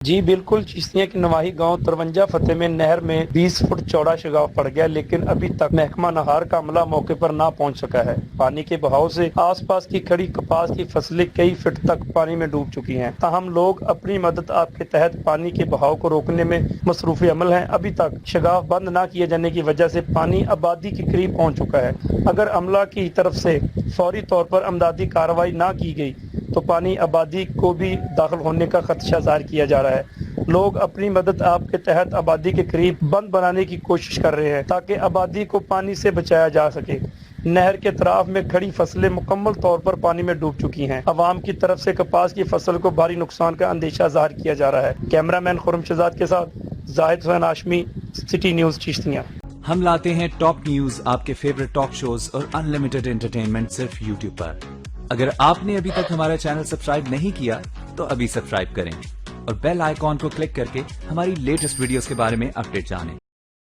جی بالکل، چشتیاں کے نواحی گاؤں 53 فتح میں نہر میں 20 فٹ چوڑا شگاف پڑ گیا، لیکن ابھی تک محکمہ نہار کا عملہ موقع پر نہ پہنچ سکا ہے۔ پانی کے بہاؤ سے آس پاس کی کھڑی کپاس کی فصلیں کئی فٹ تک پانی میں ڈوب چکی ہیں۔ تاہم لوگ اپنی مدد آپ کے تحت پانی کے بہاؤ کو روکنے میں مصروف عمل ہیں۔ ابھی تک شگاف بند نہ کیے جانے کی وجہ سے پانی آبادی کے قریب پہنچ چکا ہے۔ اگر عملہ کی طرف سے فوری طور پر امدادی کارروائی نہ کی گئی تو پانی آبادی کو بھی داخل ہونے کا خدشہ ظاہر کیا جا رہا ہے۔ لوگ اپنی مدد آپ کے تحت آبادی کے قریب بند بنانے کی کوشش کر رہے ہیں تاکہ آبادی کو پانی سے بچایا جا سکے۔ نہر کے اطراف میں کھڑی فصلیں مکمل طور پر پانی میں ڈوب چکی ہیں۔ عوام کی طرف سے کپاس کی فصل کو بھاری نقصان کا اندیشہ ظاہر کیا جا رہا ہے۔ کیمرہ مین خرم شہزاد کے ساتھ زاہد حسین ہاشمی، سٹی نیوز چشتیاں۔ ہم لاتے ہیں ٹاپ نیوز، آپ کے فیوریٹ ٹاک شوز اور انلمیٹڈ انٹرٹینمنٹ صرف یوٹیوب پر۔ اگر آپ نے ابھی تک ہمارا چینل سبسکرائب نہیں کیا تو ابھی سبسکرائب کریں اور بیل آئیکن کو کلک کر کے ہماری لیٹسٹ ویڈیوز کے بارے میں اپڈیٹ جانیں۔